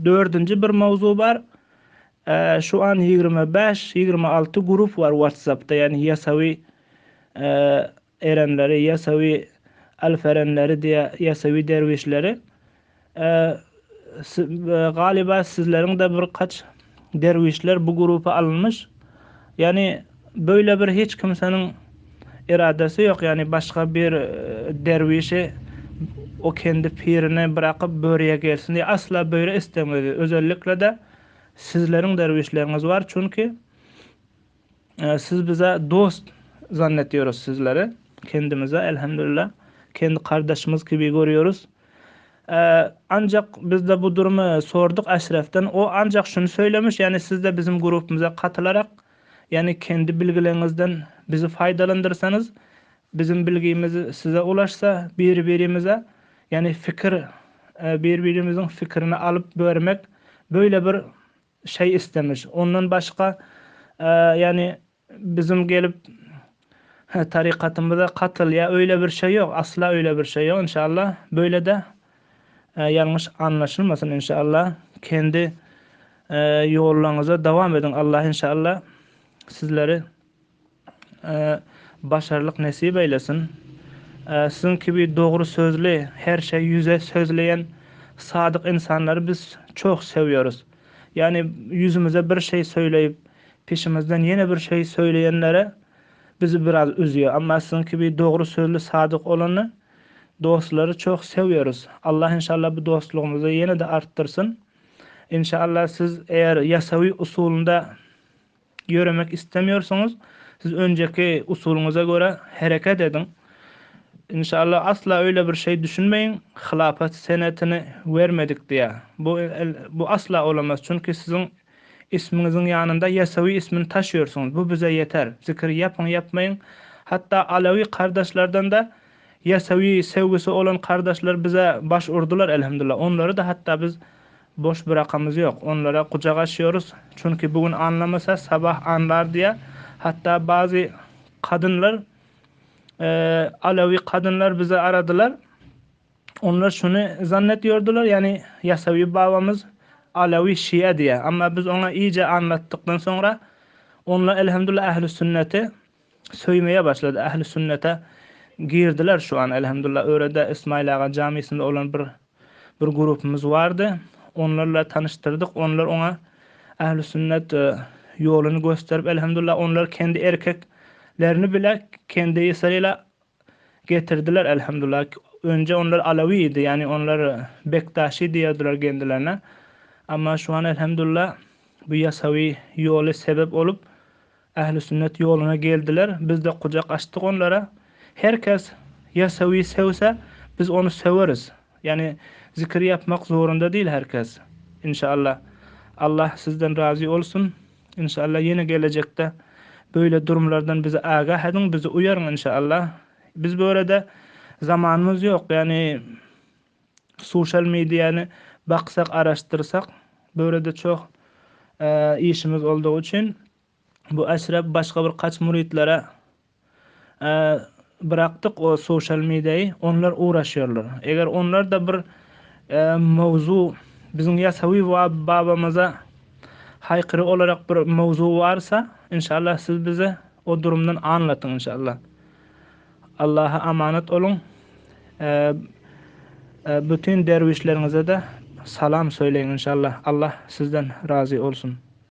dördüncü bir mavzu var. Şu an 25-26 grup var WhatsApp'ta, yani yasavi erenleri, yasavi alferenleri diye yasavi dervişleri. Eee, Galiba sizlerin de birkaç dervişler bu grupa alınmış. Yani böyle bir hiç kimsenin iradesi yok. Yani başka bir dervişi o kendi pirini bırakıp böreğe gelsin diye asla böyle istemedi. Özellikle de sizlerin dervişleriniz var, çünkü siz bize dost zannediyoruz sizleri. Kendimize elhamdülillah kendi kardeşimiz gibi görüyoruz. Ancak biz de bu durumu sorduk Eşref'ten. O ancak şunu söylemiş, yani siz de bizim grubumuza katılarak, yani kendi bilgilerinizden bizi faydalandırsanız, bizim bilgimiz size ulaşsa birbirimize, yani birbirimizin fikrini alıp vermek, böyle bir şey istemiş. Ondan başka yani bizim gelip tarikatımıza katıl ya, öyle bir şey yok. Asla öyle bir şey yok inşallah. Böyle de yanlış anlaşılmasın inşallah. Kendi yollarınıza devam edin. Allah inşallah sizleri e, başarılık nasip eylesin. Sizin gibi doğru sözlü, her şey yüze sözleyen sadık insanları biz çok seviyoruz. Yani yüzümüze bir şey söyleyip peşimizden yine bir şey söyleyenlere bizi biraz üzüyor. Ama sizin gibi doğru sözlü, sadık olanı, dostları çok seviyoruz. Allah inşallah bu dostluğumuzu yine de arttırsın. İnşallah siz eğer yasavi usulünde yürümek istemiyorsanız, siz önceki usulünüze göre hareket edin. İnşallah asla öyle bir şey düşünmeyin. Hilafet senetini vermedik diye. Bu asla olamaz. Çünkü sizin isminizin yanında Yesavi ismini taşıyorsunuz. Bu bize yeter. Zikir yapın yapmayın. Hatta Alevi kardeşlerden de Yesavi sevgisi olan kardeşler bize başvurdular elhamdülillah. Onları da hatta biz boş bırakamız yok. Onlara kucak açıyoruz. Çünkü bugün anlamasa sabah anlar diye. Hatta bazı kadınlar, Alevi kadınlar bize aradılar. Onlar şunu zannediyordular, yani Yasavi babamız Alevi Şia diye. Ama biz ona iyice anlattıktan sonra onlar elhamdülillah ehli sünneti söymeye başladı. Ehli sünnete girdiler şu an elhamdülillah. Öğrede İsmail Ağa Camisi'nde olan bir grubumuz vardı. Onlarla tanıştırdık. Onlar ona ehli sünnet yolunu gösterip elhamdülillah onlar kendi erkeklerini bile kendi yasayla getirdiler elhamdülillah. Önce onlar Aleviydi, yani onlar Bektaşi diyordular kendilerine. Ama şu an elhamdülillah bu yasavi yolu sebep olup ehli sünnet yoluna geldiler. Biz de kucak açtık onlara. Herkes yasavi sevse biz onu severiz. Yani zikir yapmak zorunda değil herkes. İnşallah Allah sizden razı olsun. İnşallah yine gelecekte böyle durumlardan bizi agah edin, bizi uyarın inşallah. Biz böyle de zamanımız yok. Yani sosyal medyayı baksak, araştırsak, böyle de çok işimiz olduğu için bu Eşref başka bir kaç müritlere e, bıraktık o sosyal medyayı. Onlar uğraşıyorlar. Eğer onlar da bir mevzu, bizim Yasavi babamıza haykırı olarak bir mevzu varsa, inşallah siz bize o durumdan anlatın inşallah. Allah'a emanet olun. E, Bütün dervişlerinize de salam söyleyin inşallah. Allah sizden razı olsun.